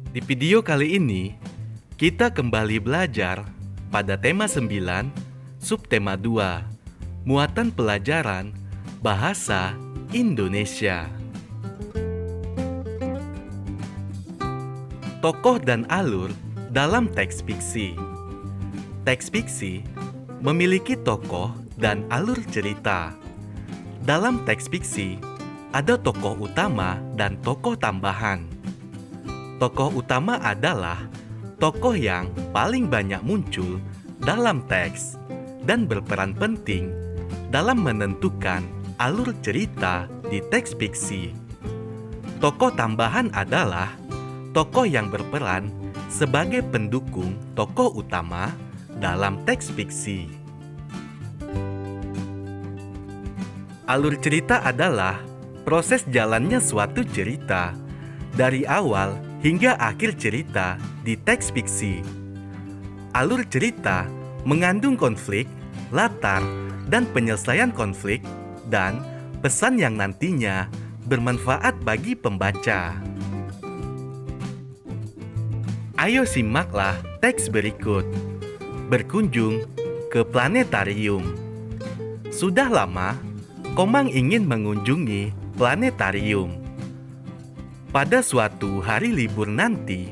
Di video kali ini, kita kembali belajar pada tema 9, subtema 2, muatan pelajaran Bahasa Indonesia. Tokoh dan alur dalam teks fiksi. Teks fiksi memiliki tokoh dan alur cerita. Dalam teks fiksi, ada tokoh utama dan tokoh tambahan. Tokoh utama adalah tokoh yang paling banyak muncul dalam teks dan berperan penting dalam menentukan alur cerita di teks fiksi. Tokoh tambahan adalah tokoh yang berperan sebagai pendukung tokoh utama dalam teks fiksi. Alur cerita adalah proses jalannya suatu cerita dari awal hingga akhir cerita di teks fiksi. Alur cerita mengandung konflik, latar, dan penyelesaian konflik, dan pesan yang nantinya bermanfaat bagi pembaca. Ayo simaklah teks berikut. Berkunjung ke planetarium. Sudah lama, Komang ingin mengunjungi planetarium. Pada suatu hari libur nanti,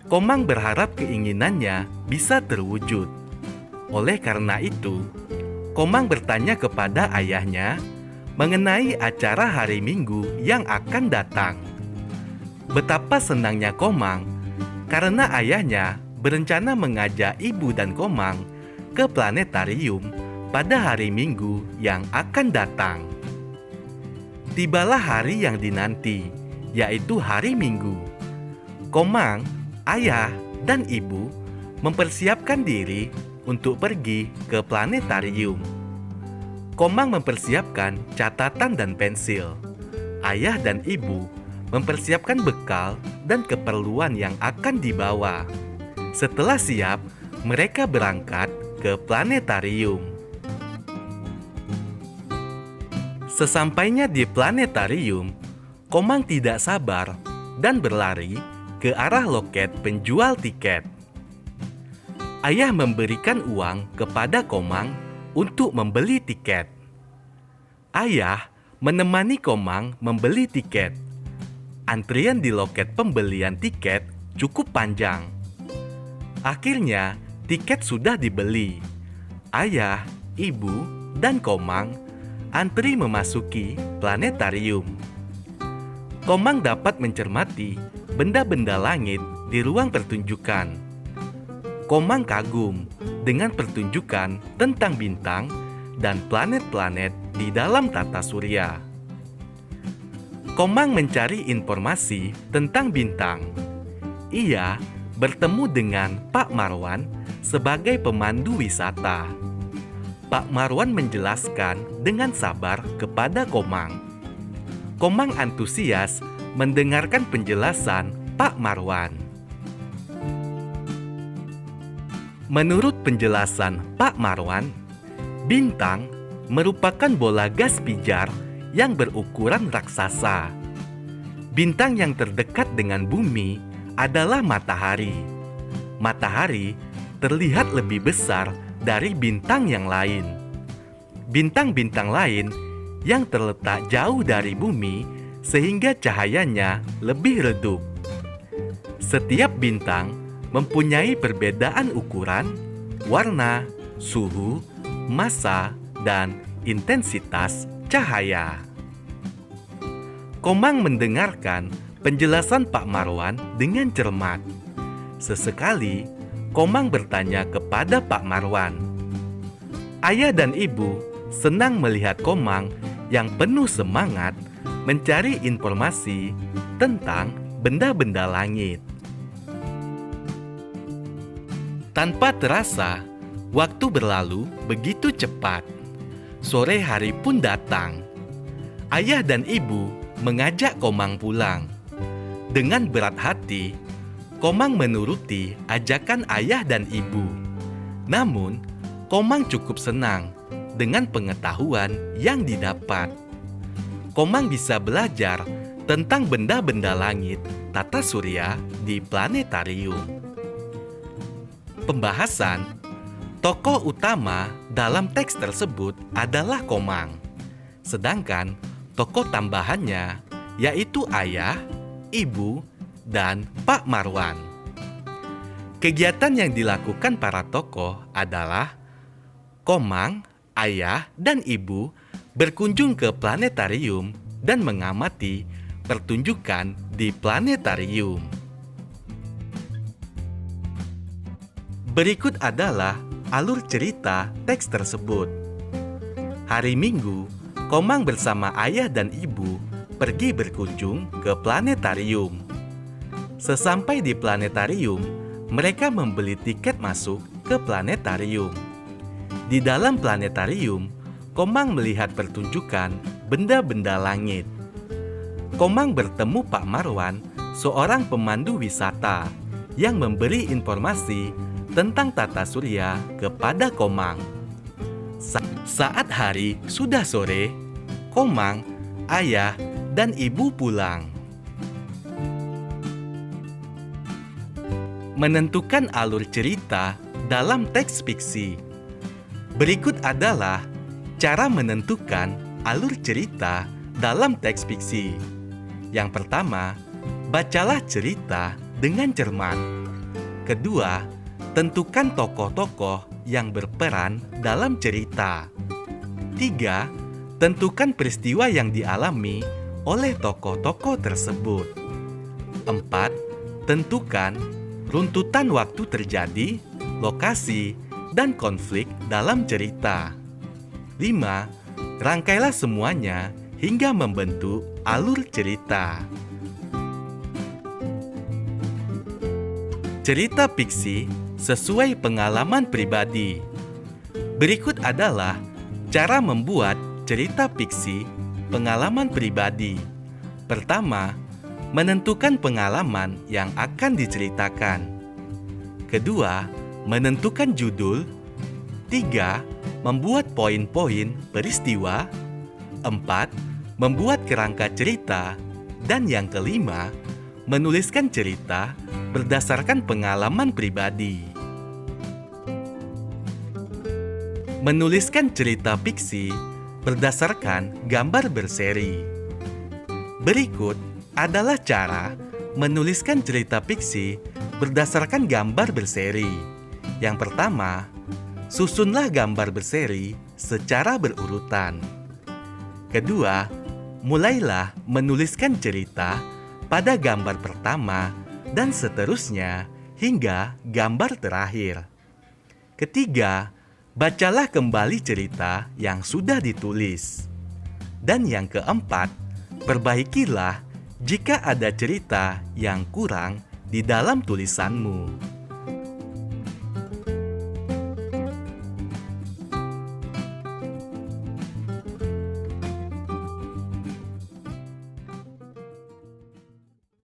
Komang berharap keinginannya bisa terwujud. Oleh karena itu, Komang bertanya kepada ayahnya mengenai acara hari Minggu yang akan datang. Betapa senangnya Komang karena ayahnya berencana mengajak ibu dan Komang ke planetarium pada hari Minggu yang akan datang. Tibalah hari yang dinanti, yaitu hari Minggu. Komang, ayah, dan ibu mempersiapkan diri untuk pergi ke planetarium. Komang mempersiapkan catatan dan pensil. Ayah dan ibu mempersiapkan bekal dan keperluan yang akan dibawa. Setelah siap, mereka berangkat ke planetarium. Sesampainya di planetarium, Komang tidak sabar dan berlari ke arah loket penjual tiket. Ayah memberikan uang kepada Komang untuk membeli tiket. Ayah menemani Komang membeli tiket. Antrian di loket pembelian tiket cukup panjang. Akhirnya, tiket sudah dibeli. Ayah, ibu, dan Komang antri memasuki planetarium. Komang dapat mencermati benda-benda langit di ruang pertunjukan. Komang kagum dengan pertunjukan tentang bintang dan planet-planet di dalam tata surya. Komang mencari informasi tentang bintang. Ia bertemu dengan Pak Marwan sebagai pemandu wisata. Pak Marwan menjelaskan dengan sabar kepada Komang. Komang antusias mendengarkan penjelasan Pak Marwan. Menurut penjelasan Pak Marwan, bintang merupakan bola gas pijar yang berukuran raksasa. Bintang yang terdekat dengan bumi adalah matahari. Matahari terlihat lebih besar dari bintang yang lain. Bintang-bintang lain yang terletak jauh dari bumi sehingga cahayanya lebih redup. Setiap bintang mempunyai perbedaan ukuran, warna, suhu, massa, dan intensitas cahaya. Komang mendengarkan penjelasan Pak Marwan dengan cermat. Sesekali, Komang bertanya kepada Pak Marwan. Ayah dan ibu senang melihat Komang yang penuh semangat mencari informasi tentang benda-benda langit. Tanpa terasa, waktu berlalu begitu cepat. Sore hari pun datang. Ayah dan ibu mengajak Komang pulang. Dengan berat hati, Komang menuruti ajakan ayah dan ibu. Namun, Komang cukup senang dengan pengetahuan yang didapat. Komang bisa belajar tentang benda-benda langit tata surya di planetarium. Pembahasan: tokoh utama dalam teks tersebut adalah Komang, sedangkan tokoh tambahannya yaitu ayah, ibu, dan Pak Marwan. Kegiatan yang dilakukan para tokoh adalah Komang, ayah, dan ibu berkunjung ke planetarium dan mengamati pertunjukan di planetarium. Berikut adalah alur cerita teks tersebut. Hari Minggu, Komang bersama ayah dan ibu pergi berkunjung ke planetarium. Sesampai di planetarium, mereka membeli tiket masuk ke planetarium. Di dalam planetarium, Komang melihat pertunjukan benda-benda langit. Komang bertemu Pak Marwan, seorang pemandu wisata, yang memberi informasi tentang tata surya kepada Komang. Saat hari sudah sore, Komang, ayah, dan ibu pulang. Menentukan alur cerita dalam teks fiksi. Berikut adalah cara menentukan alur cerita dalam teks fiksi. Yang pertama, bacalah cerita dengan cermat. Kedua, tentukan tokoh-tokoh yang berperan dalam cerita. Tiga, tentukan peristiwa yang dialami oleh tokoh-tokoh tersebut. Empat, tentukan runtutan waktu terjadi, lokasi, dan konflik dalam cerita. 5. Rangkailah semuanya hingga membentuk alur cerita. Cerita fiksi sesuai pengalaman pribadi. Berikut adalah cara membuat cerita fiksi pengalaman pribadi. Pertama, menentukan pengalaman yang akan diceritakan. Kedua, menentukan judul. 3. Membuat poin-poin peristiwa. 4. Membuat kerangka cerita. Dan yang kelima, menuliskan cerita berdasarkan pengalaman pribadi. Menuliskan cerita fiksi berdasarkan gambar berseri. Berikut adalah cara menuliskan cerita fiksi berdasarkan gambar berseri. Yang pertama, susunlah gambar berseri secara berurutan. Kedua, mulailah menuliskan cerita pada gambar pertama dan seterusnya hingga gambar terakhir. Ketiga, bacalah kembali cerita yang sudah ditulis. Dan yang keempat, perbaikilah jika ada cerita yang kurang di dalam tulisanmu.